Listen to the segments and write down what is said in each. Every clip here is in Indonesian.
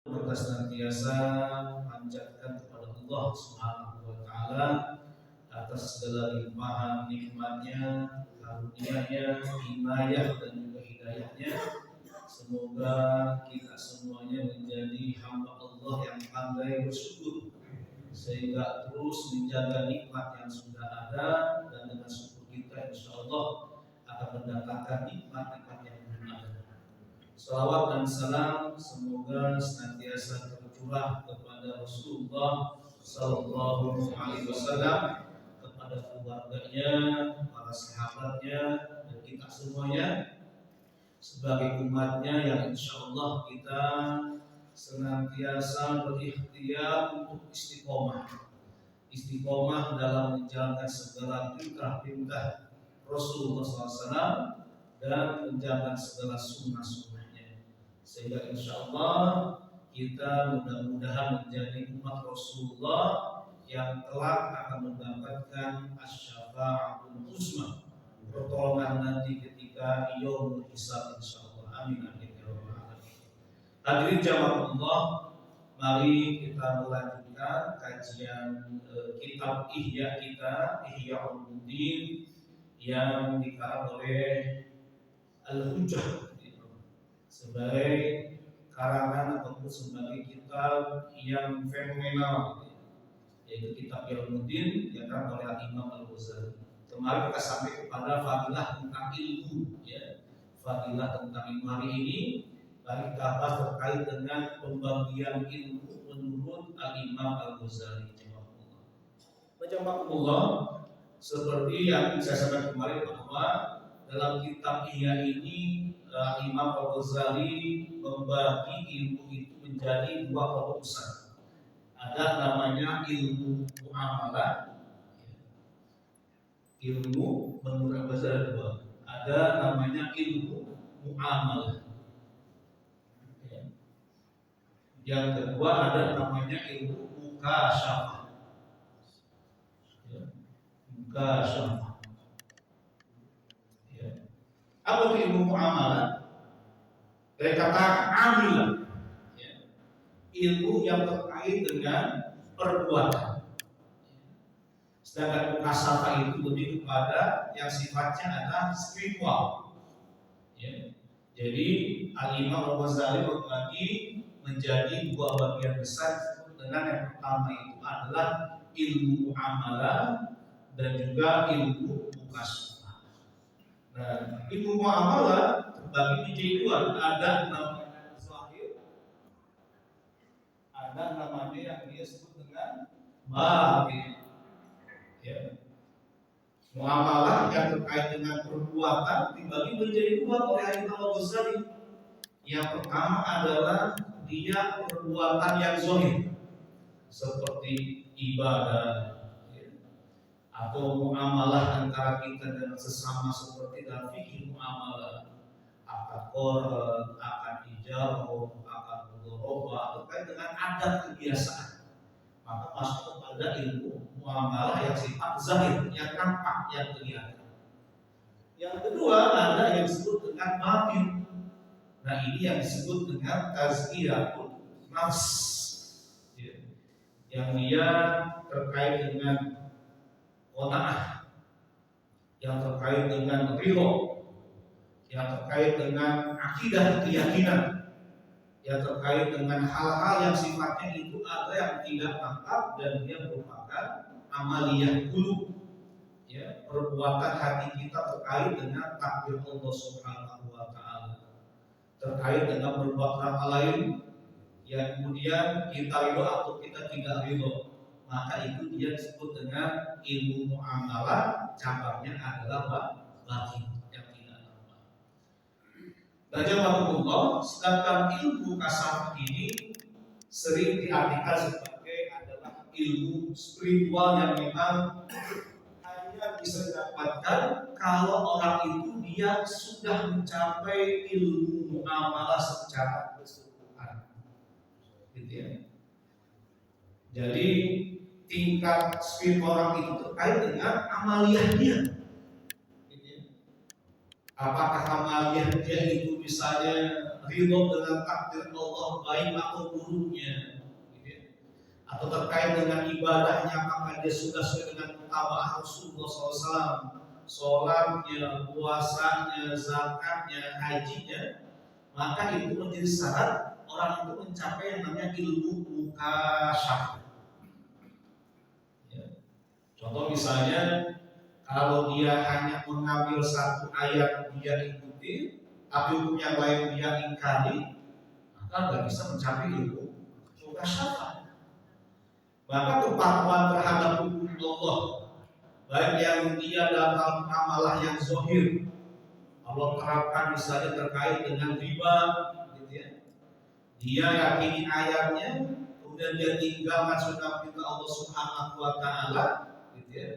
Kita senantiasa panjatkan kepada Allah Subhanahu wa taala atas segala limpahan nikmatnya, karunia-Nya, inayah dan juga hidayahnya. Semoga kita semuanya menjadi hamba Allah yang pandai bersyukur, sehingga terus menjaga nikmat yang sudah ada, dan dengan syukur kita insya Allah akan mendatangkan nikmat-nikmat yang belum ada. Salawat dan salam semoga senantiasa tercurah kepada Rasulullah Sallallahu Alaihi Wasallam, kepada keluarganya, para sahabatnya, dan kita semuanya sebagai umatnya yang insya Allah kita senantiasa berikhtiar untuk istiqomah dalam menjalankan segala perintah Rasulullah SAW dan menjalankan segala sunnah-sunnahnya, sehingga insya Allah kita mudah-mudahan menjadi umat Rasulullah yang kelak akan mendapatkan asy-syafa'atul uzma, pertolongan nanti ketika yaumul hisab insya Allah. Amin amin ya rabbal alamin. Hadirin jamaah Allah, mari kita melanjutkan kajian kitab Ihya kita, Ihya Ulumuddin, yang dikarang oleh Al-Hujjah sebagai karangan ataupun sebagai kitab yang fenomenal, yaitu kitab Ulumuddin yang dikarang oleh Imam Al-Ghazali. Kemarin kita sampai kepada fadilah tentang ilmu, ya. Fadilah tentang ilmu hari ini mari kita bahas terkait dengan pembagian ilmu menurut Al-Imam Al-Ghazali. Jazakumullah. Seperti yang saya sampaikan kemarin bahwa dalam kitab Ihya ini Imam Al-Ghazali membagi ilmu itu menjadi dua kelompok besar. Ada namanya ilmu muamalah. Ilmu menurut Al-Ghazali dua. Ada namanya ilmu muamalah. Yang kedua ada namanya ilmu mukasyafah. Mukasyafah. Apa itu ilmu muamalah? Dari kata amilah, ilmu yang terkait dengan perbuatan. Sedangkan mukasyafah itu lebih kepada yang sifatnya adalah spiritual. Jadi Al-Imam Al-Ghazali berbagi menjadi dua bagian besar, dengan yang pertama itu adalah ilmu muamalah dan juga ilmu mukasyafah. Nah, ilmu muamalah terbagi menjadi dua, ada namanya zahir, ada namanya yang disebut dengan batin. Muamalah yang terkait dengan perbuatan dibagi menjadi dua oleh Imam Al-Ghazali. Yang pertama adalah dia perbuatan yang zahir, seperti ibadah, atau muamalah antara kita dengan sesama, seperti dalam fikih muamalah, akad qard, akad ijarah, akad mudharabah, terkait dengan adat kebiasaan. Maka masuk kepada ilmu muamalah yang sifat zahir, yang nampak, yang kelihatan. Yang kedua ada yang disebut dengan batin. Nah, ini yang disebut dengan tazkiyatun nafs, yang dia terkait dengan qanaah, yang terkait dengan ridho, yang terkait dengan akidah, keyakinan, yang terkait dengan hal-hal yang sifatnya itu ada yang tidak nampak dan dia merupakan amaliyah qulub, perbuatan hati kita terkait dengan takdir Allah Subhanahu wa taala, terkait dengan berbuat amal lain yang kemudian kita ridho atau kita tidak ridho, maka itu dia disebut dengan ilmu muamalah. Cabangnya adalah batin, yang tidak nampak. Dan jazakumullah, sedangkan ilmu mukasyafah ini sering diartikan sebagai adalah ilmu spiritual yang memang hanya bisa didapatkan kalau orang itu dia sudah mencapai ilmu muamalah secara keseluruhan, gitu ya. Jadi tingkat spiritual orang itu terkait dengan amaliyahnya, gitu ya. Apakah amalnya dia itu misalnya ridho dengan takdir Allah baik atau buruknya, gitu ya. Atau terkait dengan ibadahnya, apakah dia sudah sesuai dengan tabah Rasulullah SAW, sholatnya, puasanya, zakatnya, hajinya, maka itu menjadi syarat orang itu mencapai yang namanya ilmu mukasyafah. Ya. Contoh misalnya, kalau dia hanya mengambil satu ayat dia ikuti, tapi hukum yang lain dia ingkari, maka nggak bisa mencapai ilmu mukasyafah. Maka kepatuhan terhadap hukum Allah, baik yang dia dalam amalah yang zahir, Allah terapkan misalnya terkait dengan riba, gitu ya. Dia yakini ayatnya, kemudian dia tinggalkan sunnah perintah Allah Subhanahu wa Ta'ala, gitu ya.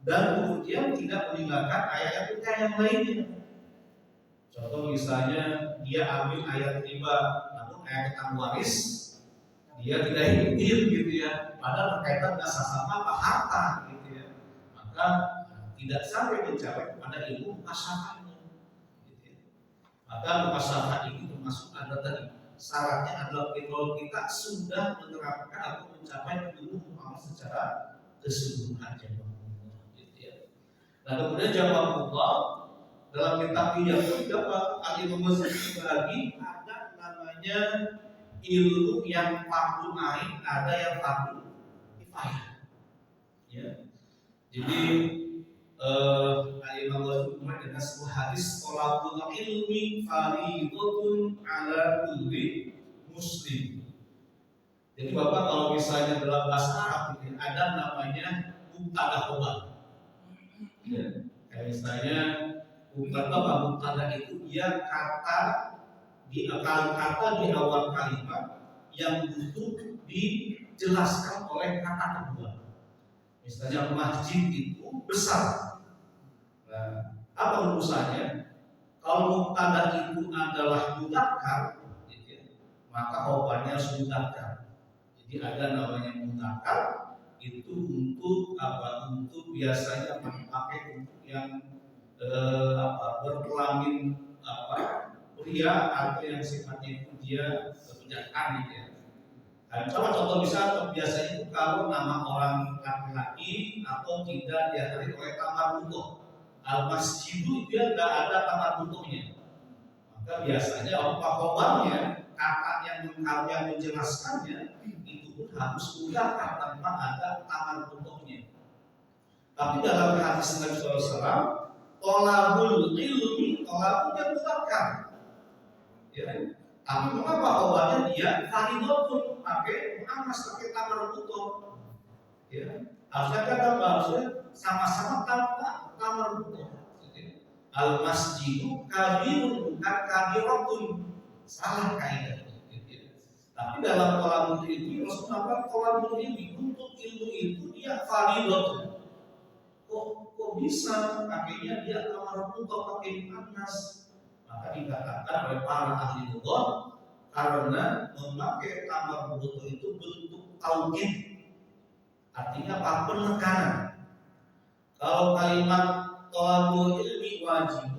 Dan kemudian tidak meninggalkan ayat-ayat yang lainnya. Contoh misalnya dia ambil ayat riba, namun ayat tentang waris dia tidak ikutin, gitu ya. Padahal berkaitan dengan sesama apa harta, gitu ya. Maka tidak sampai mencapai kepada ilmu mukasyafahnya, gitu ya. Maka mukasyafah ini termasuk ada tadi syaratnya adalah kalau kita sudah menerapkan atau mencapai ilmu mukasyafah secara keseluruhan, gitu ya. Nah kemudian jawabullah dalam kitab yang dapat Al-Imam Ghazali bagi ada namanya ilmu yang fardu ain, ada yang fardu kifayah. Ya. Jadi Al-Imam Ghazali dengan sebuah hadis thalabul ilmi fardhatun ala kulli muslim. Jadi Bapak kalau misalnya dalam bahasa Arab ini ada namanya mubtada khobar. Ya. Kayak misalnya mubtada itu dia kata di awal kalimat yang butuh dijelaskan oleh kata kedua. Misalnya masjid itu besar. Nah, apa urusannya? Kalau mubtada itu adalah mudzakkar, gitu ya, maka khobarnya harus mudzakkar. Jadi ada namanya mudzakkar itu untuk apa? Untuk biasanya dipakai untuk yang berkelamin pria atau yang sifatnya itu dia kebijakan, gitu ya. Nah, coba contoh misal biasanya itu kalau nama orang laki-laki atau tidak dihadiri oleh kamar butuh, al-masjidu dia tidak ada kamar butuhnya, maka biasanya khobarnya kata yang menjelaskannya itu pun harus mudzakkar tanpa ada kamar butuhnya. Tapi dalam hadis Nabi SAW, thalabul ilmi, thalabnya mudzakkar. Ya. Tapi mengapa khobarnya dia fardhatun pakai muannas, pakai kamar butuh? Ya. Harusnya kan harusnya sama-sama tanpa kamar butuh. Al masjidu kabirun bukan kabiratun, salah kaidah. Tapi dalam thalabul ilmi Rasulullah thalabul ilmi untuk ilmu itu dia fardhatun. Kok bisa pakainya dia kamar butuh pakai muannas? Maka dikatakan oleh para ahli lughat karena memakai kamar butuh itu bentuk taukid, artinya apa? Penekanan. Kalau kalimat thalabul ilmi wajib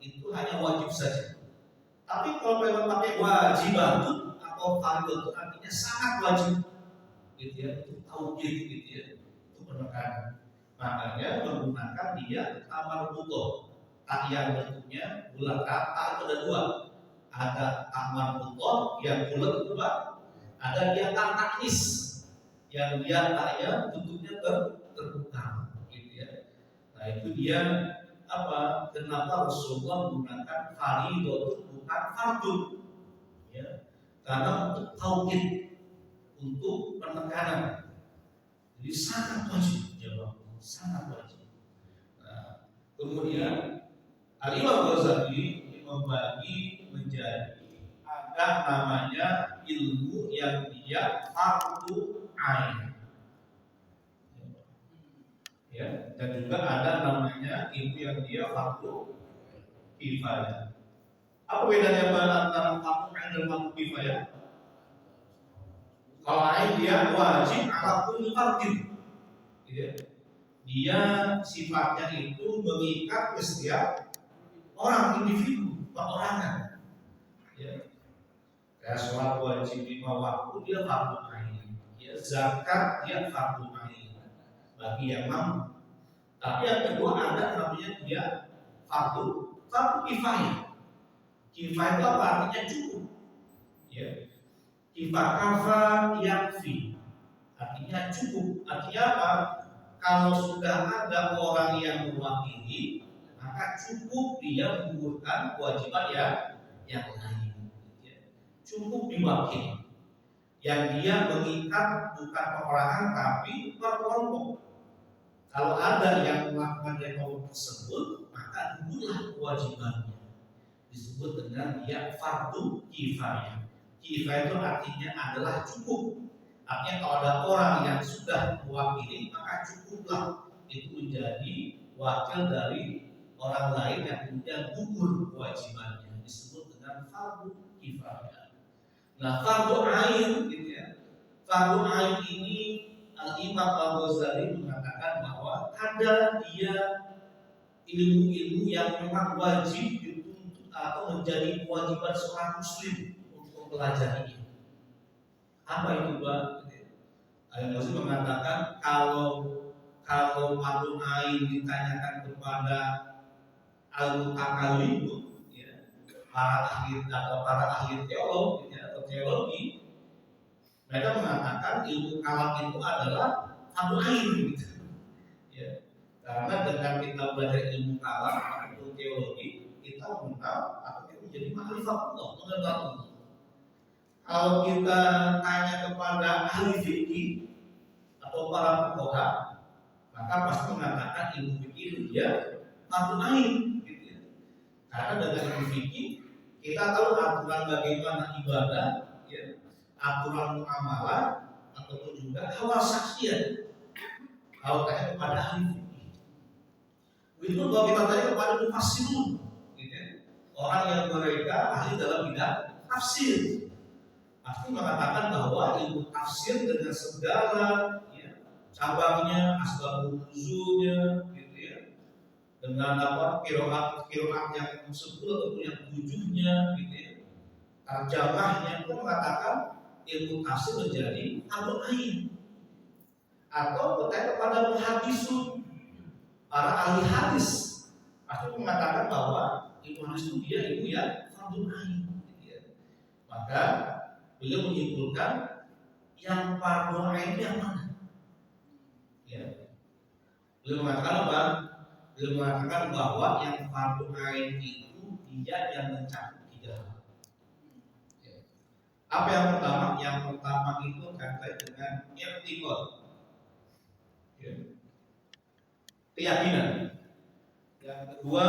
itu hanya wajib saja. Tapi kalau memang pakai wajibatun atau fardhatun artinya sangat wajib, gitu ya, itu taukid, gitu ya, itu penekanan. Makanya menggunakan dia kamar butuh. Tak yang bentuknya bulat, tak ada dua. Ada kamar butuh yang bulat itu Pak. Ada dia taknis yang dia taknya bentuknya terbuka, gitu ya. Nah itu dia apa? Kenapa Rasulullah menggunakan fardhatun bukan fardun? Ya, karena untuk taukid, untuk penekanan. Jadi sangat wajib, jawab sangat wajib. Nah, kemudian Al-Imam Ghazali membagi menjadi ada namanya ilmu yang dia fardu ain, ya, dan juga ada namanya ilmu yang dia fardu kifayah. Apa bedanya antara fardu ain dan fardu kifayah? Kalau ain dia wajib ala kulli fardin, ya. Dia sifatnya itu mengikat ke setiap orang individu, perorangan. Ya. Kayak sholat wajib 5 waktu dia fardu ain, ya, zakat dia fardu ain bagi yang mampu. Tapi yang kedua ada namanya dia fardu kifayah. Kifayah itu apa? Artinya cukup. Ya. Kafa yakfi. Artinya cukup. Artinya apa? Kalau sudah ada orang yang mewakili, maka cukup dia menggugurkan kewajiban yang lain. Cukup diwakili. Yang dia mengikat bukan perorangan tapi per kelompok. Kalau ada yang melakukan kelompok tersebut, maka gugurlah kewajibannya. Disebut dengan dia fardu kifayah. Kifayah itu artinya adalah cukup. Artinya kalau ada orang yang sudah mewakili, maka cukuplah itu menjadi wakil dari orang lain yang kemudian gugur kewajibannya. Disebut dengan fardu kifayah. Nah, fardu ain, gitu ya. Fardu ain ini Imam Al-Ghazali mengatakan bahwa ada dia ilmu-ilmu yang memang wajib dituntut atau menjadi kewajiban seorang muslim untuk mempelajarinya. Apa itu, Pak? Al-Ghazali mengatakan kalau fardu ain ditanyakan kepada al-mutakallim, ya, para ahli teolog, ya, atau teologi, mereka mengatakan ilmu kalam itu adalah fardu ain, gitu. Ya. Karena dengan kita belajar ilmu kalam atau teologi, kita mengenal atau kita menjadi ma'rifatullah, mengenal Allah. Kalau kita tanya kepada ahli fikih atau para fuqaha, maka pasti mengatakan ilmu fikih itu dia fardu ain, gitu ya. Karena dengan ilmu fikih kita tahu aturan bagaimana ibadah, ya, aturan muamalah ataupun juga hal saksian. Kalau tanya kepada ahli fikih, begitu kalau kita tanya kepada mufassirun, gitu ya, orang yang mereka ahli dalam bidang tafsir, pasti mengatakan bahwa ilmu tafsir dengan segala, ya, cabangnya, asbabun nuzulnya, gitu ya, dengan qiraat yang 10 ataupun yang 7-nya, gitu ya, terjemahnya, itu mengatakan ilmu tafsir menjadi fardu ain. Atau berkait kepada muhaddisun, para ahli hadis, pasti mengatakan bahwa ilmu hadis itu dia ilmu yang fardu ain, gitu ya. Maka beliau menyimpulkan yang fardu ain yang mana? Ya. Beliau mengatakan apa? Beliau mengatakan bahwa yang fardu ain itu dia yang mencakup 3 hal. Ya. Apa yang pertama? Yang pertama itu terkait dengan i'tiqad. Ya. Keyakinan. Yang kedua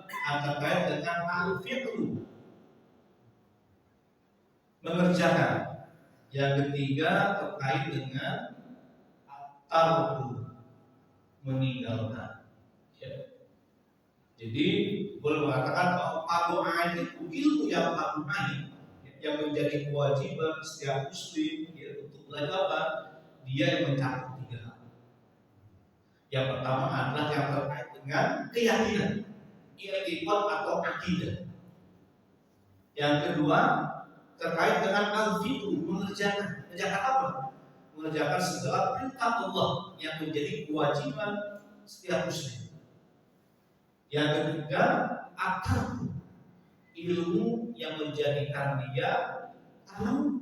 terkait dengan al-fiqh, mengerjakan. Yang ketiga terkait dengan tarku, meninggalkan. Ya. Jadi boleh mengatakan bahwa fardu ain itu ilmu yang fardu ain, yang menjadi kewajiban setiap muslim, ya, untuk belajar apa? Dia yang mencakup 3 hal. Yang pertama adalah yang terkait dengan keyakinan, i'tiqad atau akidah. Yang kedua terkait dengan al-fiqh, mengerjakan. Mengerjakan apa? Mengerjakan segala perintah Allah yang menjadi kewajiban setiap muslim. Yang ketiga, akal, ilmu yang menjadikan dia tahu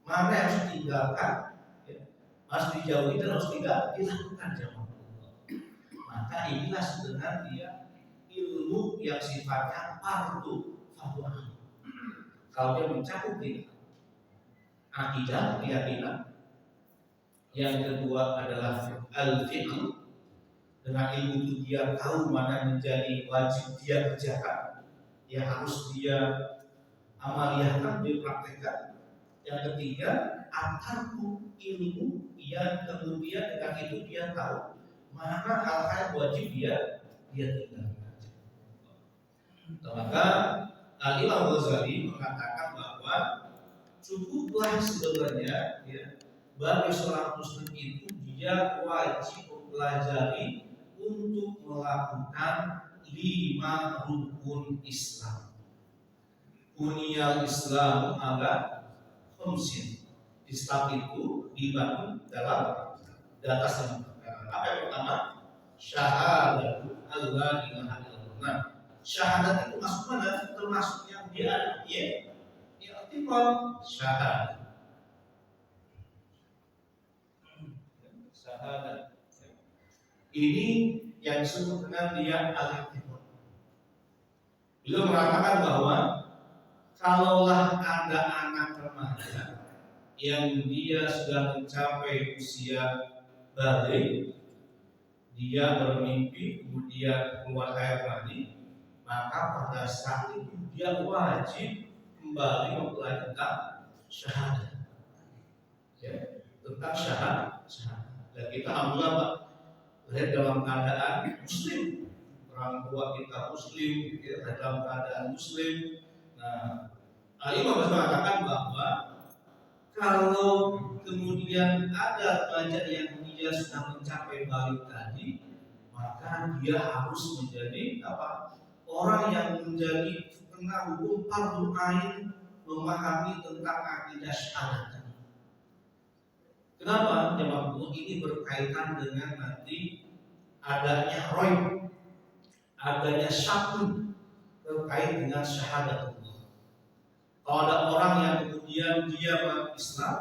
mana yang harus ditinggalkan, ya, harus dijauhi dan harus tidak dilakukan jamaah. Maka inilah sebenarnya dia ilmu yang sifatnya fardu ain. Kalau dia mencakup 3, akidah, keyakinan. Yang kedua adalah al-fiqh, dengan ilmu itu dia tahu mana menjadi wajib dia kerjakan, yang harus dia amaliyahkan, dia praktekkan. Yang ketiga, akal, ilmu yang kemudian dengan itu dia tahu mana hal-hal wajib dia tinggalkan. Maka Al-Imam Ghazali mengatakan bahwa cukuplah sebenarnya, ya, bagi seorang muslim itu dia wajib mempelajari untuk melakukan 5 rukun Islam. Buniyal Islam ala khamsin. Islam itu dibangun dalam di atas 5 perkara. Apa yang pertama? Syahadatu alla ilaha illallah. Nah, syahadat itu masuk mana? Termasuk yang dia ada i'tiqad syahadat. Syahadat. Ini yang disebut dengan dia al-i'tiqad. Beliau mengatakan bahwa kalaulah ada anak remaja yang dia sudah mencapai usia balik, dia bermimpi kemudian keluar air mani, maka pada saat itu dia wajib kembali mempelajari tentang syahadat, ya, tentang syahadat. Dan kita alhamdulillah lahir dalam keadaan muslim, orang tua kita muslim, kita dalam keadaan muslim. Nah, Imam mengatakan bahwa kalau kemudian ada pelajar yang dia sudah mencapai balik tadi, maka dia harus menjadi apa? Orang yang menjadi kena hukum fardhu ain, memahami tentang akidah syahadat. Kenapa? Jemaah ini berkaitan dengan nanti adanya roib, adanya syakun terkait dengan syahadat. Kalau ada orang yang kemudian dia masuk Islam,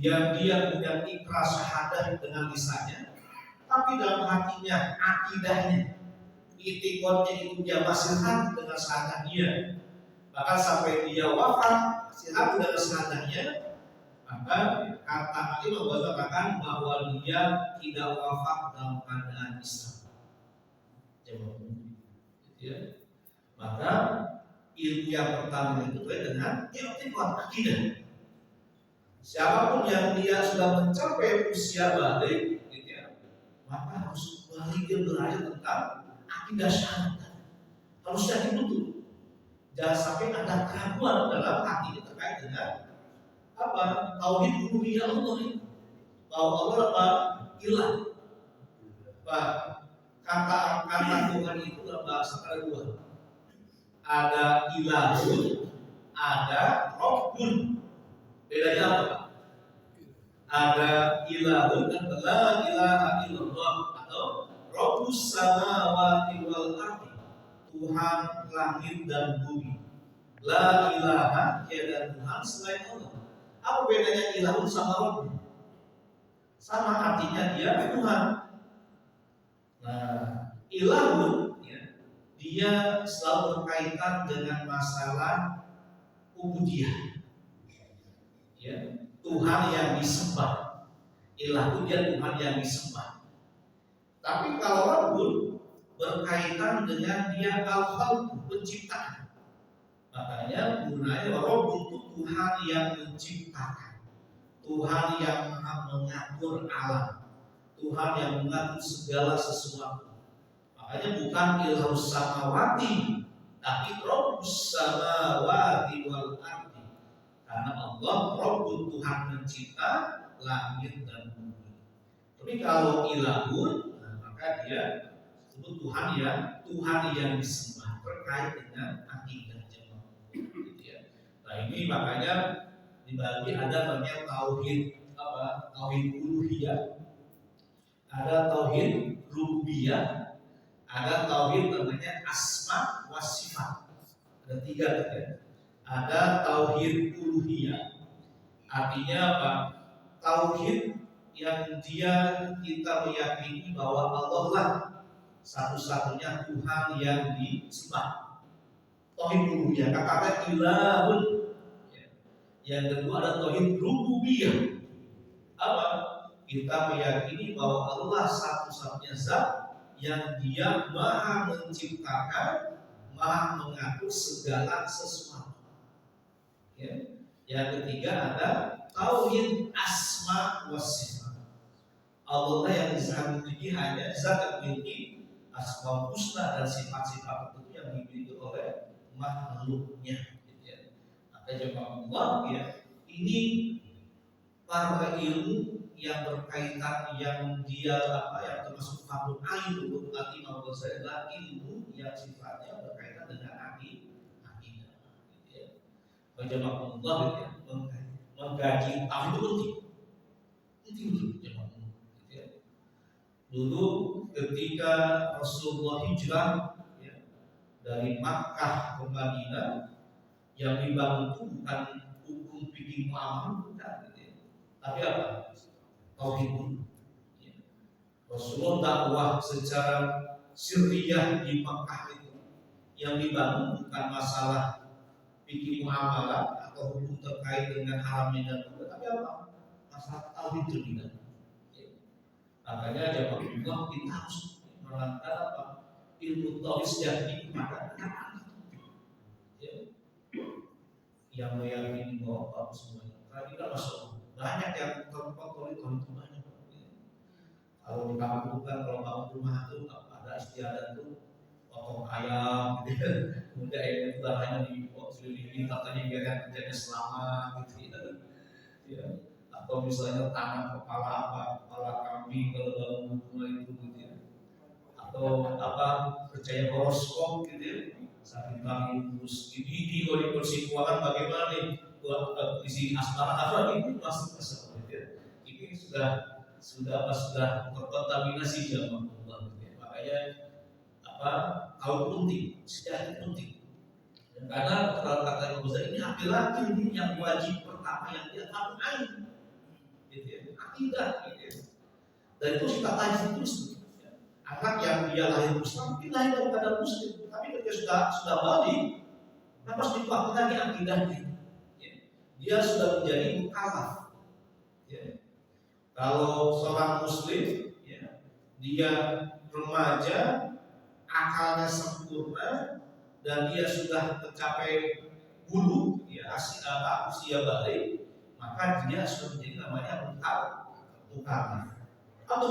dia kemudian ikrar syahadat dengan lisannya, tapi dalam hatinya, akidahnya, i'tiqadnya itu dia masih ragu dengan syahadat dia, bahkan sampai dia wafat masih ragu dengan syahadatnya, maka kata Imam mengatakan bahwa dia tidak wafat dalam keadaan Islam. Ya. Maka ilmu yang pertama itu dengan i'tiqad akidah. Siapapun yang dia sudah mencapai usia balik, gitu ya, maka harus balik dia belajar tentang akidah syahadat. Harus yakin betul. Jangan sampai ada keraguan dalam hati terkait dengan apa? Tauhid uluhiyah Allah ini. Bahwa Allah apa? Ilah. Kata Tuhan itu dalam bahasa ada dua. Ada ilahun, ada rabbun. Bedanya apa? Ada ilahun dan la ilaha illallah atau rabbus samawati wal ardi, Tuhan langit dan bumi. La ilaha, tiada Tuhan selain Allah. Apa bedanya ilahun sama rabbun? Sama, artinya dia Tuhan. Nah, ilahun dia selalu berkaitan dengan masalah ubudiyah, ya, Tuhan yang disembah. Ilah itu dia Tuhan yang disembah. Tapi kalau Rabbun berkaitan dengan dia al-khalq, penciptaan. Makanya gunanya Rabbun itu Tuhan yang menciptakan, Tuhan yang maha mengatur alam, Tuhan yang mengatur segala sesuatu. Makanya bukan ilhus samawati, tapi Rabbus samawati wal ardi. Karena Allah Rabbun, Tuhan mencipta langit dan bumi. Tapi kalau ilahun, maka dia sebut Tuhan yang disembah, terkait dengan akidah jemaah. Nah ini makanya dibagi ada namanya tauhid apa? Tauhid uluhiyah, ada tauhid rububiyah, ada tauhid namanya asma wa sifat. Ada 3 ya. Ada tauhid uluhiyah. Artinya apa? Tauhid yang kita meyakini bahwa Allah lah satu-satunya Tuhan yang disembah. Tauhid uluhiyah. Kata ilahun. Yang kedua ada tauhid rububiyah. Apa? Kita meyakini bahwa Allah satu-satunya zat yang dia maha menciptakan, maha mengatur segala sesuatu. Ya. Yang ketiga ada tauhid asma wa sifat. Allah yang memiliki hanya zat yang memiliki asma husna dan sifat-sifat tertentu yang dimiliki oleh makhluknya. Maka jemaah Allah ya, ini para ilmu yang berkaitan yang dia yang termasuk fardhu ain untuk Imam Ghazali adalah ilmu yang sifatnya berkaitan dengan akidah, gitu ya. Jamaah Allah gitu ya, mengkaji itu penting jamaah gitu ya. Dulu ketika Rasulullah hijrah ya, dari Makkah ke Madinah, yang dibangun itu bukan hukum fikih muamalah bukan gitu ya. Tapi apa? Tauhid dulu. Ya. Rasulullah dakwah secara sirriyah di Makkah itu yang dibangun bukan masalah fikih muamalah atau hukum terkait dengan haram dan halal, tapi apa? Masalah tauhid terlebih dahulu. Ya. Makanya jamaah Allah kita harus melangkah apa? Ilmu tauhid sejati kepada anak-anak. Ya. Yang meyakini bahwa bagus semuanya. Karena kita masuk banyak yang terpotong itu banyak. Kalau di kampung kan kalau bangun rumah itu ada istiadat tuh potong ayam, gitu. Kemudian ayamnya itu hanya diselidikin katanya biar kerjanya selamat, gitu ya. Atau misalnya tangan kepala kambing kalau dalam rumah itu, gitu ya. Atau percaya horoskop, gitu ya. Sakit kami terus dididih oleh kursi keuangan bagaimana nih buat isi asmara apa itu masuk masalah gitu ya. Ini sudah terkontaminasi zaman Allah gitu ya. Makanya kaum penting sejarah penting karena kalau kata Imam Ghazali ini adalah ilmu yang wajib pertama yang dia tahu gitu ya, akidah gitu ya. Dan itu kita kaji terus ya. Anak yang dia lahir Muslim mungkin lahir dari keadaan Muslim, tapi ketika sudah balik harus dipahami lagi akidahnya ya. Dia sudah menjadi mukallaf ya. Kalau seorang Muslim ya, dia remaja, akalnya sempurna dan dia sudah mencapai bulu ya usia balik, maka dia sudah menjadi namanya mukallaf atau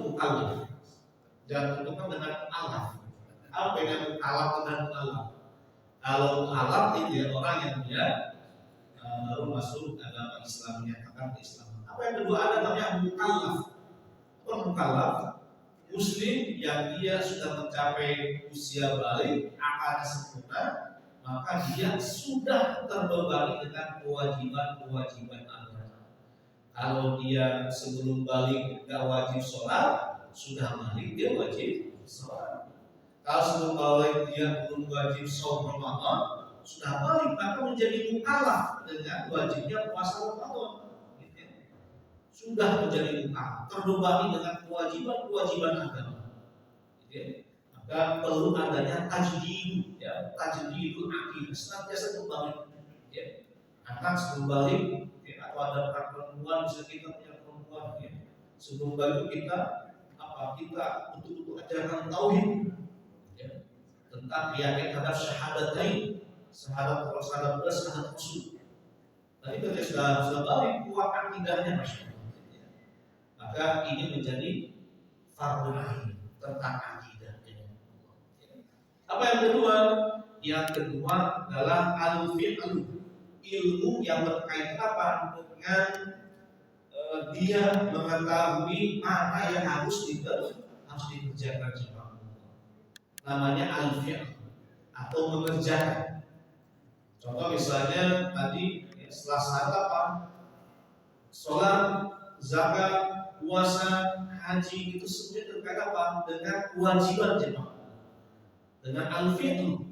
mukallaf dan tentukan dengan alaf. Apa dengan mukallaf dengan mukallaf? Kalau mukallaf itu ya orang yang dia baru masuk agama Islam, menyatakan keislaman. Apa yang kedua ada namanya mukallaf. Mukallaf Muslim yang dia sudah mencapai usia balik, akalnya sempurna, maka dia sudah terbebani dengan kewajiban agama. Kalau dia sebelum balik tidak wajib sholat, sudah balik dia wajib sholat. Kalau sebelum balik dia belum wajib shaum Ramadan, sudah balik maka menjadi mukallaf dengan wajibnya puasa Ramadan. Sudah menjadi mukallaf, terbebani dengan kewajiban agama. Maka perlu adanya tajdid, ya, tajdid akidah senantiasa kembali. Ya. Anak sebelum balik, ya, atau ada perempuan bisa kita punya perempuan, ya. Sebelum balik kita betul-betul ajarkan tauhid, ya, tentang keyakinan terhadap syahadatain, syahadat Rasul. Tadi ketika sudah balik kuat akidahnya masyaallah. Maka ini menjadi fardhu ain tentang akidah. Apa yang kedua? Yang kedua adalah al-fi'lu, ilmu yang berkaitan dengan dia mengetahui mana yang harus dikerjakan sama Allah. Namanya al-fi'l atau mengerjakan. Contoh misalnya tadi setelah salat sholat, zakat, puasa, haji itu semuanya terkait dengan kewajiban jemaah, dengan al-fi'l,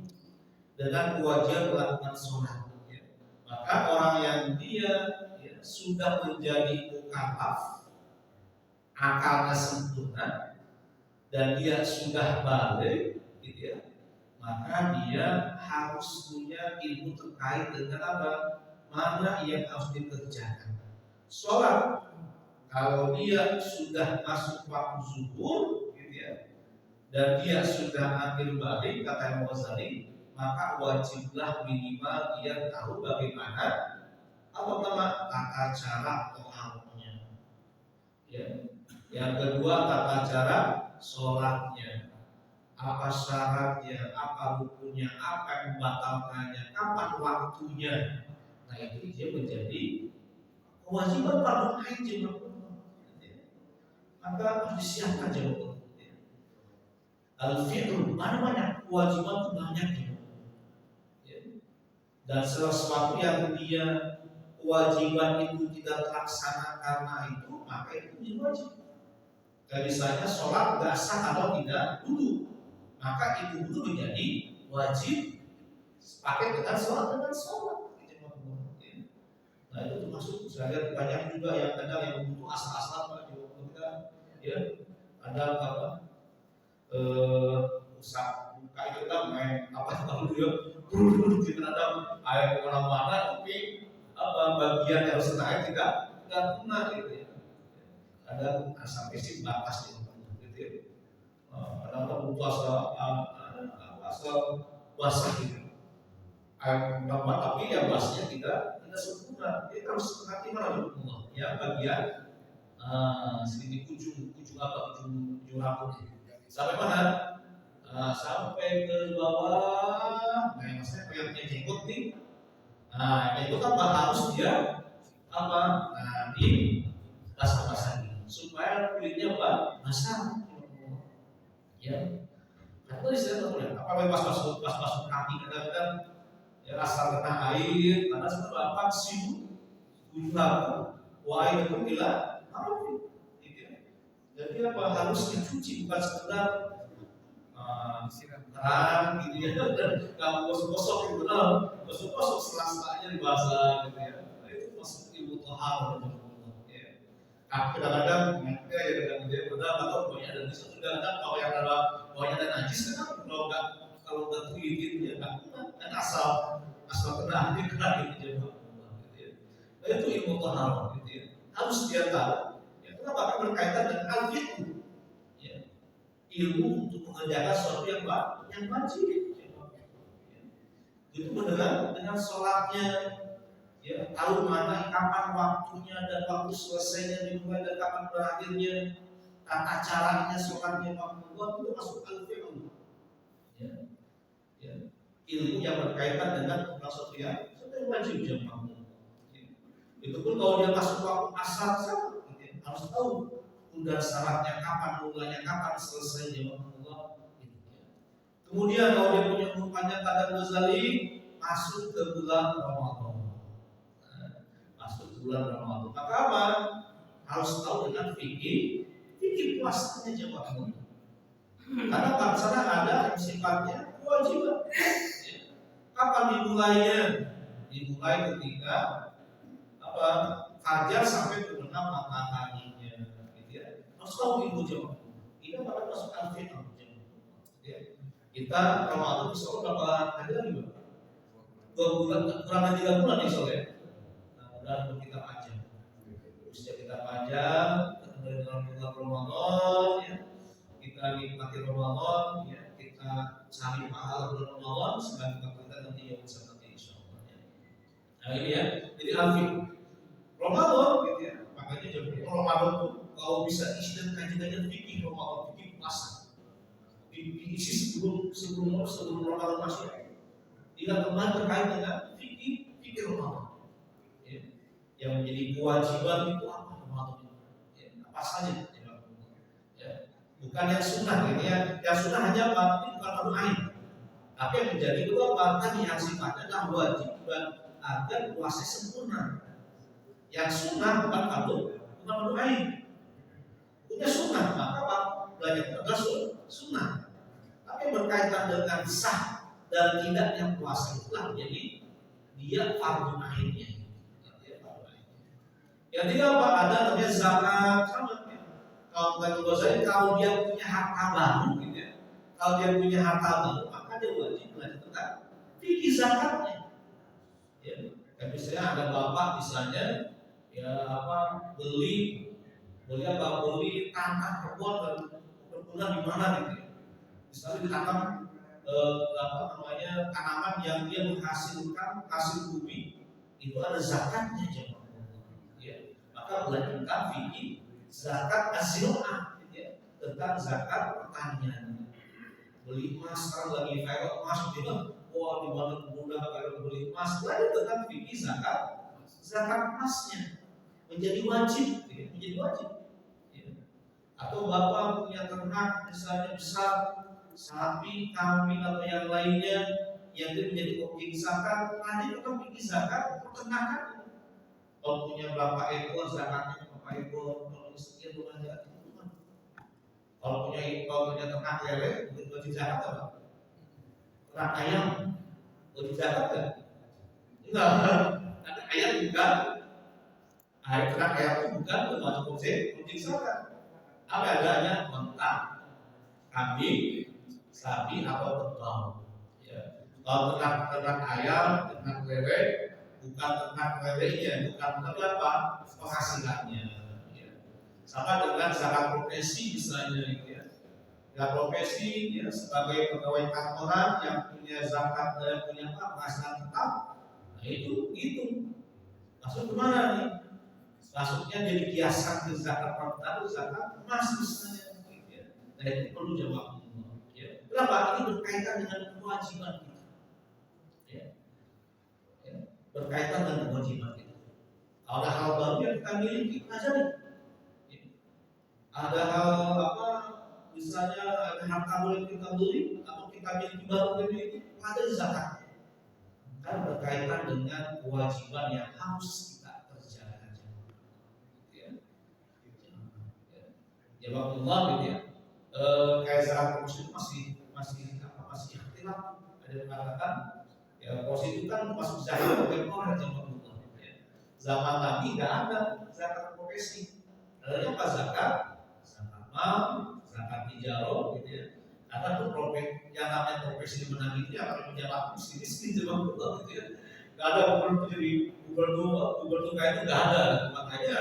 dengan kewajiban melakukan sholat. Ya. Maka orang yang dia sudah menjadi mukallaf, akalnya sempurna dan dia sudah balik, gitu ya, maka dia harus punya ilmu terkait dengan mana yang harus dikerjakan. Sholat, kalau dia sudah masuk waktu zuhur, gitu ya, dan dia sudah ambil balik kata Imam Ghazali, maka wajiblah minimal dia tahu bagaimana tata cara toharohnya. Ya. Yang kedua tata cara sholatnya, apa syaratnya, apa rukunnya, apa yang membatalkannya, kapan waktunya. Nah itu dia menjadi kewajiban fardu ain jemaah. Maka harus disiapkan jemaah. Al-fi'lu, mana banyak kewajiban itu banyak jemaah. Dan sesuatu yang dia kewajiban itu tidak terlaksana karena itu, maka itu menjadi wajib. Kayak misalnya sholat nggak sah kalau tidak wudu, maka itu wudu menjadi wajib pakai dengan sholat. Nah itu termasuk saya lihat banyak juga yang kadang yang butuh asal-asalan kita ya ada apa usah buka itu kita main apa tahu ya kita ada air orang mana tapi apa bagian yang harus naik tidak kena gitu ya. Ada sampai sih batas gitu ya. Ada butuh asal basah gitu. Air tambah tapi ya basnya tidak sempurna. Kita harus hati malah Allah. Ya bagian sedikit ujung rambut. Sampai mana? Sampai ke bawah. Nah, maksudnya pengen jenggot nih. Nah, jenggot apa harus dia apa? Nah, di basah-basah supaya kulitnya apa? Basah. Ya. Nah, itu istilah boleh. Apa pas kaki kadang-kadang ya asal kena air karena setelah vaksin tujuh wahai itu bila jadi apa harus dicuci bukan sekedar terang gitu ya dan kamu gosok-gosok gitu gosok-gosok selang-selangnya dibasah gitu ya nah, itu masuk ilmu tohar ya. Nah kadang-kadang ya kadang-kadang dia benar atau banyak dan bisa kadang-kadang kalau yang ada banyak dan najis kan kalau nggak gitu ya nggak dan asal kena gitu ya. Nah, itu ilmu tohar gitu ya. Harus dia tahu. Ya, kenapa? Karena berkaitan dengan al-fiqh. Ya. Ilmu untuk mengerjakan sesuatu yang wajib. Ya. Itu dengan sholatnya, ya, tahu mana kapan waktunya dan waktu selesainya dimulai dan kapan berakhirnya, tata caranya sholatnya waktu itu masuk al-fiqh. Ya. Ya. Ilmu yang berkaitan dengan sesuatu yang wajib jamaah. Itu pun kalau dia masuk waktu asar sama, harus tahu udah syaratnya kapan, mulanya kapan, selesai jamaah. Kemudian kalau dia punya umur panjang Qadar Ghazali masuk ke bulan Ramadan. Masuk ke bulan Ramadan. Maka apa? Harus tahu dengan fikih puasanya jamaah. Karena sana ada yang sifatnya kewajiban. Kapan dimulainya? Dimulai ketika apa fajar sampai terbenam mataharinya, gitu ya. Harus tahu ilmu jamaah. Ini akan masuk al-fiqh. Ya. Kita Ramadan insya Allah berapa hari lagi Pak? 2 bulan, kurang dari 3 bulan insya Allah ya. Nah, mudah-mudahan kita panjang. Usia kita panjang, dari dalam bulan Ramadan, ya. Kita nikmati Ramadan, ya. Kita cari pahala bulan Ramadan, sebagai kita nanti yang bisa nanti insya Allah. Ya. Nah ini ya, jadi al-fiqh. Ramadan, gitu ya. Makanya jadi Ramadan tuh kalau bisa isi dan kajian fikih Ramadan, fikih puasa. Diisi sebelum Ramadan masuk. Tidak kembali terkait dengan fikih Ramadan. Ya. Yang menjadi kewajiban itu apa Ramadan? Ya. Apa saja? Ya. Bukan yang sunnah, gitu ya. Yang sunnah hanya apa? Ini bukan fardu ain. Tapi yang menjadi itu apa? Tadi yang sifatnya adalah wajib dan agar puasa sempurna. Yang sunnah bukan fardu ain. Punya sunnah, maka apa? Belajar adalah sunnah. Tapi berkaitan dengan sah dan tidaknya puasa itulah jadi dia fardu ainnya. Yang tiga apa? Ada namanya zakat sama. Kalau dia punya harta baru, gitu ya. Kalau dia punya harta baru, maka dia wajib belajar tentang fikih zakatnya. Ya, misalnya ada bapak misalnya, ya apa beli tanah perkebunan di mana gitu ya. Misalnya ditanam tanaman yang dia menghasilkan hasil bumi itu ada zakatnya jemaah. Ya, maka belajar tentang fikih zakat az-zira'ah gitu ya, tentang zakat pertanian. Beli emas sekarang lagi viral emas gitu. Wah di mana mudah kalau beli emas, belajar tentang fikih zakat emasnya. menjadi wajib, ya, menjadi wajib. Ya. Atau bapak punya ternak misalnya besar, sapi, kambing atau yang lainnya yang itu menjadi objek zakat, wajib tetap bikin zakat peternakan. Kalau punya berapa ekor zakatnya berapa ekor, kalau sekian rumah zakat itu kan. Kalau punya ternak lele, wajib zakat apa? Ternak ayam, wajib zakat kan? Enggak, ada ayam bukan. Ternak ayam itu bukan termasuk objek zakat. Apa adanya? Unta, kambing, sapi atau kerbau. Ya. Kalau ternak ayam, ternak lele, bukan ternak lelenya, bukan ternak apa? Penghasilannya. Ya. Sama dengan zakat profesi misalnya, ya. Ya profesi ya, sebagai pegawai kantoran yang punya zakat dan punya penghasilan tetap, nah itu masuk kemana nih? Masuknya jadi kiasan ke zakat pertama, zakat emas misalnya, ya. Nah itu perlu jawab. Ya. Kenapa? Ini berkaitan dengan kewajiban kita. Ya. Ya. Berkaitan dengan kewajiban kita. Ada hal baru yang kita miliki, pelajari. Ya. Ada hal apa? Misalnya ada harta boleh kita beli atau kita miliki baru ini ada zakat. Kan berkaitan dengan kewajiban yang harus kita kerjakan. Ya. Ya Allah gitu ya. Kayak zakat profesi masih ikhtilaf. Ada yang mengatakan ya profesi itu kan masuk zakat kontemporer zaman Allah. Ya. Zaman Nabi nggak ada zakat profesi. Adanya apa zakat? Zakat mal, zakat tijarah gitu ya. Karena tuh yang namanya profesi di Nabi itu akan menjawab miskin zaman Allah gitu ya. Nggak ada gubernur kayak itu nggak ada. Makanya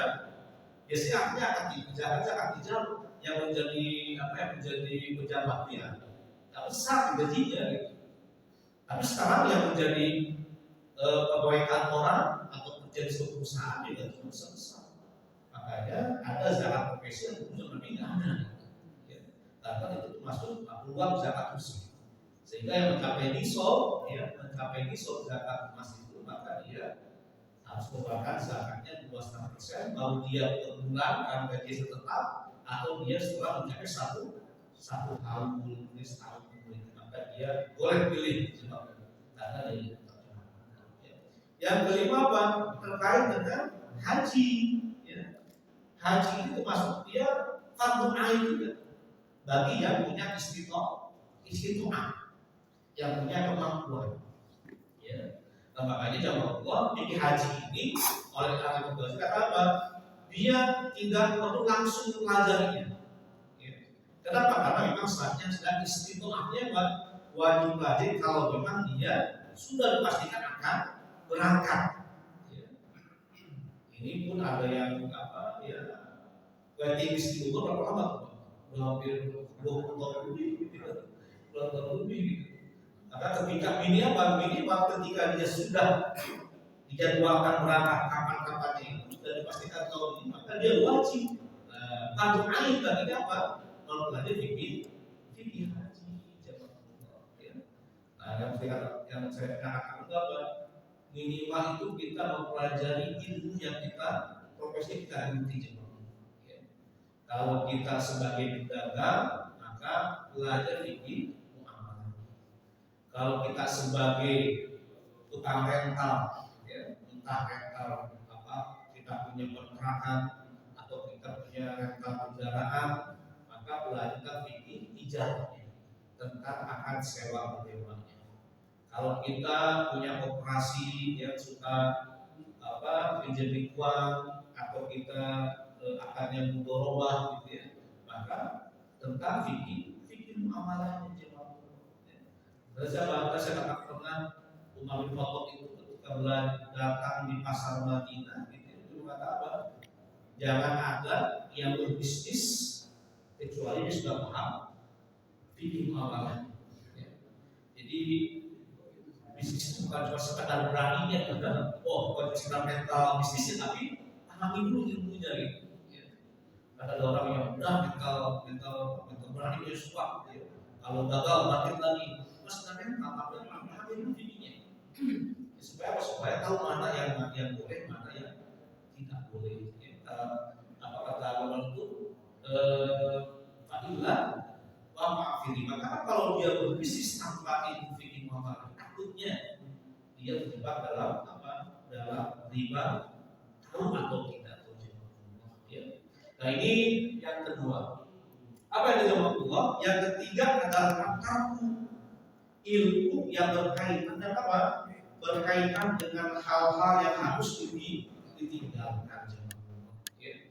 biasanya artinya akan zakat tijarah yang menjadi pejabatnya, tak besar gajinya gitu. Tapi sekarang yang menjadi pegawai kantoran atau kerja di sebuah perusahaan juga besar. Makanya ada zakat profesi yang khusus Nabi nggak ada. Ya. Karena itu termasuk peluang zakat khusus. Sehingga yang mencapai nisab zakat emas itu maka dia harus mengeluarkan zakatnya 2,5%, baru dia per bulan karena gaji tetap, atau dia setelah mencapai satu tahun setahun kemudian maka dia boleh pilih karena dia yang kelima apa? Terkait dengan haji. Ya. Haji itu termasuk dia fardhu ain juga bagi yang punya istitoah, yang punya kemampuan. Ya. Nah, makanya jamaah Allah ini haji ini oleh ahli pembahasan kata apa? Dia tidak perlu langsung mempelajarinya. Ya. Kenapa? Karena memang saatnya sedang istitoahnya wajib kalau memang dia sudah dipastikan akan berangkat. Ya. Ini pun ada yang apa ya? Waiting list itu berapa lama? Hampir 20 tahun lebih, gitu. Maka ketika minimal ketika dia sudah dijadwalkan berangkat kapan-kapannya itu sudah dipastikan tahun ini, maka dia wajib tanggung ain bagi apa? Mempelajari fikih haji ya. Nah, yang saya katakan itu apa? Minimal itu kita mempelajari ilmu yang kita profesi kita ikuti. Ya. Kalau kita sebagai pedagang maka belajar fikih. Kalau kita sebagai tukang rental, ya, entah rental apa, kita punya kontrakan atau kita punya rental kendaraan, maka belajar fikih ijarahnya tentang akan sewa bagaimana. Kalau kita punya operasi yang suka apa pinjam uang atau kita akan yang mudharabah gitu ya, maka tentang fikih muamalahnya. Saya pernah Umar bin Khattab itu ketika datang di pasar Madinah itu kata apa? Jangan ada yang berbisnis kecuali dia sudah paham fikih muamalah. Ya. Jadi bisnis itu bukan cuma sekadar beraninya kan? Bukan sekedar mental bisnisnya, tapi pahami dulu ilmunya gitu. Ya. Ada orang yang mental berani dia suka. Ya. Kalau gagal bangkit lagi. Sebenarnya apa yang fikihnya supaya tahu mana yang boleh, mana yang tidak boleh. Apa kata Allah itu? Fadilah wa ma'afiri. Maka kalau dia berbisnis tanpa ilmu fikih muamalah, takutnya dia terjebak dalam apa? Dalam riba, tahu atau tidak tahu. Ya. Nah ini yang kedua. Apa yang dijawab Allah? Yang ketiga adalah takarku, ilmu yang berkaitan dengan apa? Berkaitan dengan hal-hal yang harus ditinggalkan. Ya.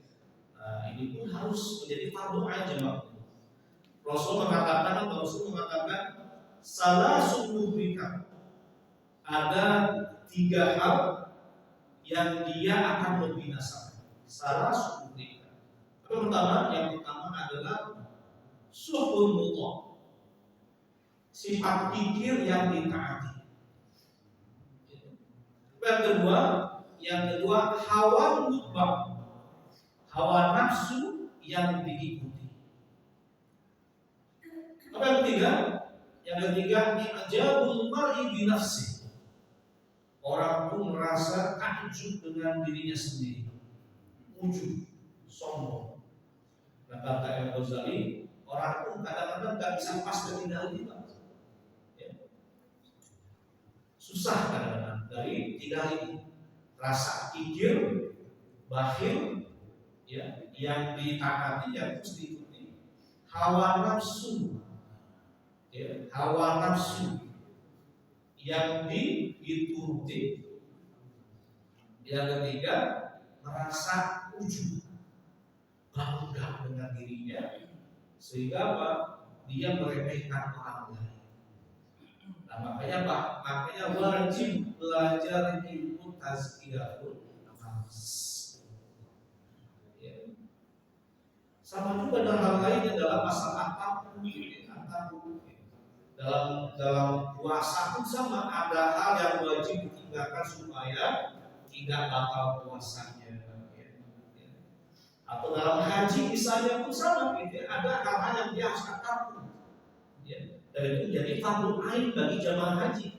Nah, ini pun harus menjadi fardu ain jemaah. Rasul mengatakan salah sumurika, ada 3 hal yang dia akan berbinasa. Salah sumurika. Yang pertama adalah suhul mutlaq, sifat pikir yang ditaati. Yang kedua hawa mutbah, hawa nafsu yang diikuti. Apa yang ketiga? Yang ketiga i'jabul mar'i bi nafsi. Orang pun merasa takjub dengan dirinya sendiri. Ujub, sombong. Kata Al-Ghazali, orang pun kadang-kadang nggak bisa pas dengan ini, Pak. Ya. Susah kadang-kadang dari 3 ini. Rasa kikir, bakhil, ya, yang ditaati yang harus diikuti. Hawa nafsu, ya, hawa nafsu yang dituruti. Yang ketiga, merasa ujub, bangga dengan dirinya, sehingga apa? Dia meremehkan orang lain. Nah, makanya wajib belajar ilmu tazkiyatun nafs. Ya. Sama juga dengan hal lainnya dalam masalah apapun, dalam puasa pun sama, ada hal yang wajib ditinggalkan supaya tidak batal puasanya. Atau dalam haji misalnya pun sama, ada hal-hal yang dia harus lakukan. Dan itu jadi fardu ain bagi jamaah haji.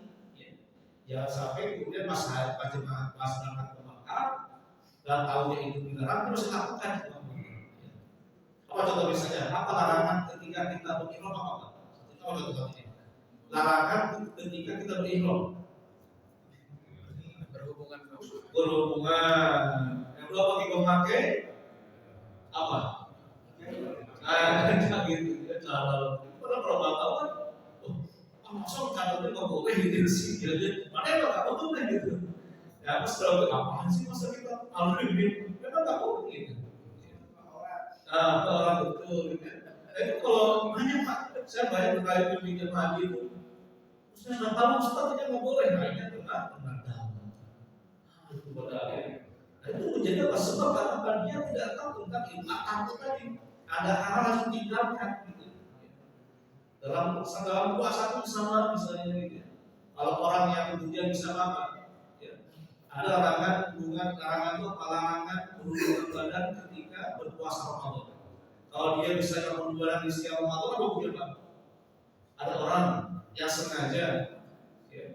Jangan sampai kemudian pas berangkat ke Makkah dan tahunya itu dilarang terus lakukan. Apa contoh misalnya? Apa larangan ketika kita berihram apa? Apa contohnya? Larangan ketika kita berihram. Berhubungan. Yang kedua pakai memakai apa? Gitu. Kalau tahu kan, maksud katanya nggak boleh gitu sih. Jadi, mana nggak boleh gitu. Ya, pas kalau apaan sih masa kita alur ini? Memang nggak boleh gitu. Orang betul. Itu kalau banyak Pak, saya banyak berkali berpikir haji itu. Saya sudah tahu Ustaz nggak boleh, hanya tentang itu padahal. Itu menjadi apa? Sebab karena dia tidak tahu tentang ilmu takut tadi. Ada hal yang ditinggalkan gitu. Dalam puasa pun sama misalnya gitu. Kalau orang yang kemudian bisa makan, ya, ada larangan itu berhubungan badan ketika berpuasa Ramadan. Kalau dia bisa berhubungan di setiap Ramadan, apa boleh Pak? Ada orang yang sengaja ya,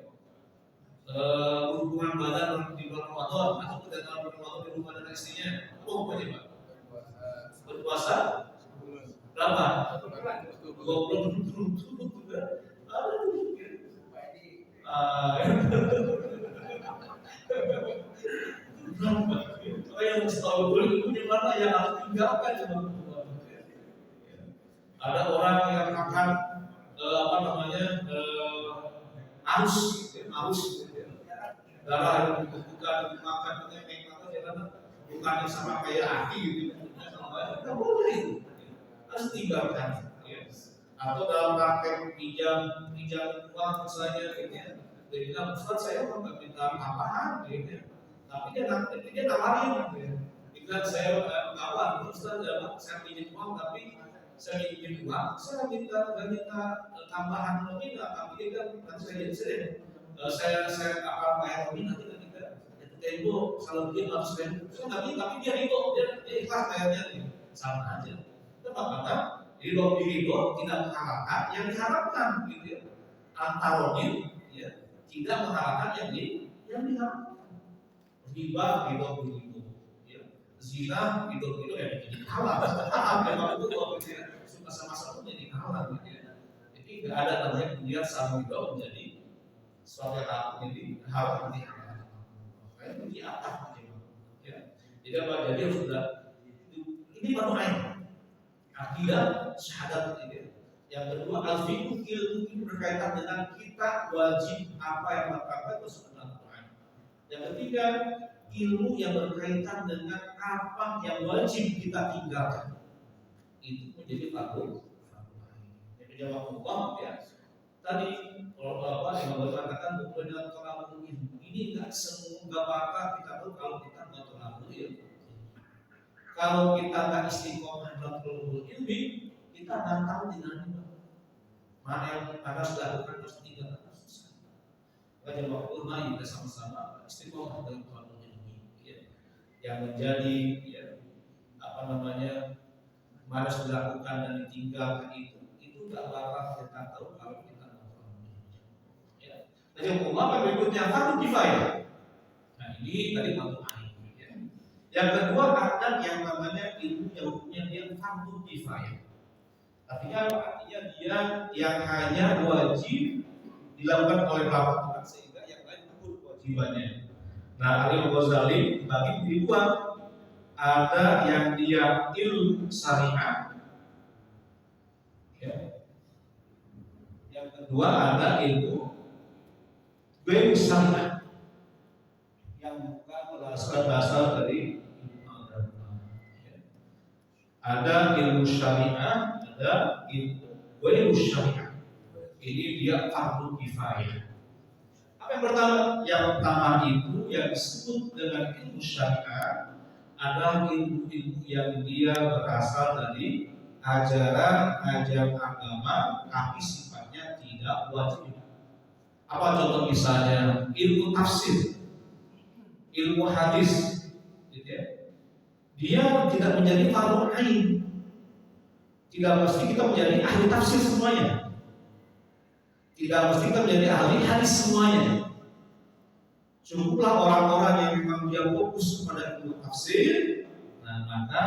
berhubungan badan di bulan Ramadan atau tidak dalam bulan Ramadan berhubungan dengan istrinya, apa hukumnya Pak? Berpuasa berapa? 2 bulan berturut-turut juga. Yang setahu dulu mana yang harus tinggalkan cuma. Ada orang yang akan harus darah bukan makan bukan sama kayak aki gitu. Tidak boleh itu. Harus tinggalkan. Atau dalam praktek pinjam uang misalnya gitu ya. Dia bilang Ustaz saya nggak minta tambahan gitu ya. Tapi dia nawarin gitu ya. Bila saya kawan Ustaz saya pinjam uang tapi saya pinjam uang saya minta tambahan lebih nggak, tapi dia kan nanti saya akan bayar lebih nanti ketika ibu kalau dia harus saya nggak minta tapi dia ikhlas bayarnya sama aja. Kenapa? Karena ridho tidak mengharapkan yang diharapkan gitu ya. Antaronin ya, tidak mengharapkan yang diharapkan. Riba ridho ya. zina itu ya jadi halal. Memang itu kalau kita suka sama-sama jadi halal gitu ya. Jadi nggak ada namanya kemudian sama itu menjadi suatu hal ini halal nanti halal. Kayak ini apa gitu ya. Jadi apa? Jadi sudah ini baru ain. Akidah syahadat ini. Yang kedua al-fiqh, ilmu ini berkaitan dengan kita wajib apa yang melakukan itu sebenarnya Quran. Yang ketiga ilmu yang berkaitan dengan apa yang wajib kita tinggalkan itu menjadi fardu ain. Jadi jawab Allah ya. Tadi kalau Bapak yang mengatakan bahwa dalam tolak ini nggak apa kita tahu kalau kita nggak tolak ilmu. Kalau kita nggak istiqomah dalam tolak ilmu, kita nggak tahu di mana yang harus dilakukan harus ditinggalkan susah. Wajib ulama kita sama-sama istiqomah dalam tolak ilmu ya. Yang menjadi ya, harus dilakukan dan ditinggalkan itu nggak apa-apa kita tahu kalau kita nggak tahu. Ya. Jadi ulama berikutnya fardu kifayah. Nah ini tadi fardu ain. Ya. Yang kedua ada yang namanya ilmu yang hukumnya dia fardu kifayah. Artinya dia yang hanya wajib dilakukan oleh beberapa orang sehingga yang lain gugur kewajibannya. Nah, Al-Ghazali bagi menjadi dua. Ada yang dia ilmu syariah, ya. Yang kedua ada ilmu ghairu syariah yang bukan berasal dari ilmu agama. Ya. Ada ilmu syariah, ada ilmu ghairu syariah. Ini dia fardu kifayah. Apa yang pertama? Yang pertama itu yang disebut dengan ilmu syariah adalah ilmu-ilmu yang dia berasal dari ajaran agama tapi sifatnya tidak wajib. Apa contoh misalnya ilmu tafsir, ilmu hadis, gitu ya. Dia tidak menjadi fardu ain. Tidak mesti kita menjadi ahli tafsir semuanya. Tidak mesti kita menjadi ahli hadis semuanya. Cukuplah orang-orang yang memang dia fokus kepada ilmu tafsir, nah maka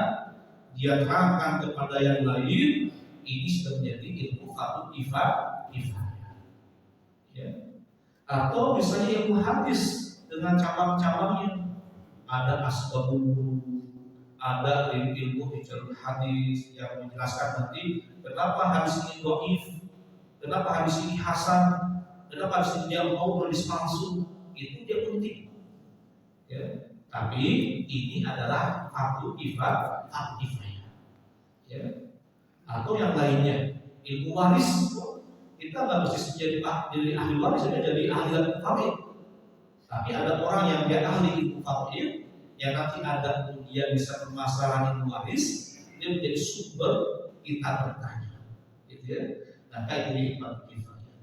dia terangkan kepada yang lain, ini sudah menjadi ilmu fardu kifayah. Ya. Atau misalnya ilmu hadis dengan cabang-cabangnya, ada asbabul, ada ilmu jalur hadis yang menjelaskan nanti kenapa hadis ini dhaif, kenapa hadis ini hasan, kenapa hadis ini dia mau palsu. Itu dia penting, ya. Tapi ini adalah fardu kifayah, ya. Atau yang lainnya, ilmu waris, kita nggak mesti jadi ahli waris, jadi ahli farid. Tapi ada orang yang dia ahli ilmu farid, yang nanti ada dia bisa permasalahan ilmu waris, dia menjadi sumber kita bertanya, gitu ya. Nah, kayak ini fardu kifayah.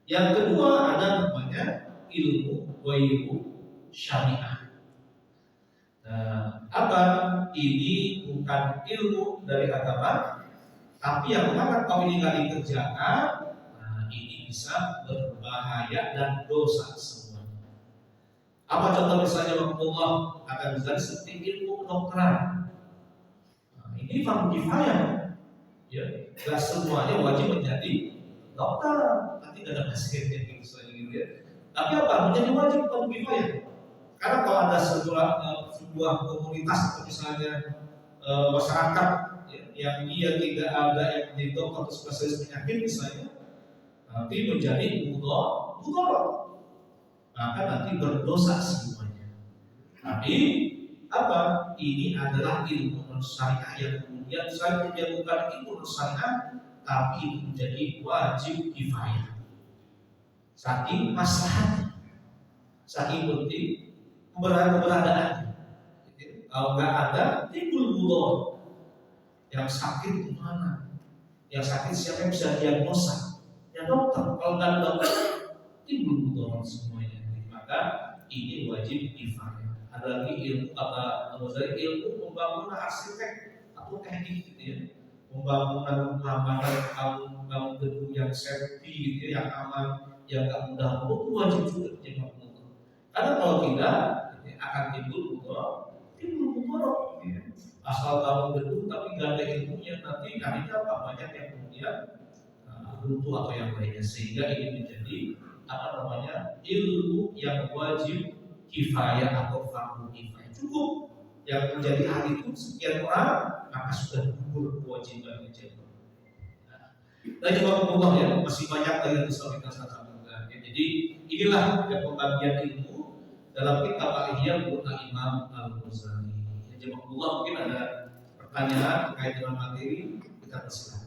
Yang kedua ada namanya ilmu ghairu syariah. Nah, apa? Ini bukan ilmu dari agama, tapi yang mengatakan kalau ini nggak dikerjakan, nah ini bisa berbahaya dan dosa semuanya. Apa contoh misalnya Allah akan misalnya seperti ilmu kedokteran. Nah, ini fardu kifayah. Ya, nggak semuanya wajib menjadi dokter. Nanti nggak ada pasiennya gitu ya. Tapi apa? Menjadi wajib fardu kifayah. Karena kalau ada sebuah komunitas atau misalnya masyarakat ya, yang dia tidak ada yang menjadi dokter atau spesialis penyakit misalnya, nanti menjadi mudhar, maka nanti berdosa semuanya. Tapi apa? Ini adalah ilmu syariah yang kemudian saya dia bukan ilmu syariah, tapi itu menjadi wajib kifayah. Saking maslahatnya, saking penting keberadaan. Kalau nggak ada, timbul mudhar. Yang sakit kemana? Yang sakit siapa yang bisa diagnosa? Ya dokter. Kalau nggak ada dokter, timbul mudhar semuanya. Maka ini wajib kifayah. Ada lagi ilmu ilmu pembangunan arsitek atau teknik gitu ya. Pembangunan bangun gedung yang safety gitu ya, yang aman, yang nggak mudah runtuh, wajib juga menjadi mudhar. Karena kalau tidak akan timbul mudhar. Ya. Asal kamu gedung tapi gak ada ilmunya, nanti akhirnya apa, banyak yang kemudian runtuh atau yang lainnya. Sehingga ini menjadi apa namanya, ilmu yang wajib kifayah atau fardu kifayah. Cukup yang menjadi ahli itu sekian orang, maka sudah gugur kewajiban menjadi. Dan juga Allah ya, masih banyak lagi yang bisa kita sampaikan. Jadi inilah yang pembagian ilmu dalam kitab Al-Ihya buat Imam Al-Ghazali. Ya, jemaah Allah, mungkin ada pertanyaan terkait dengan materi, kita persilakan.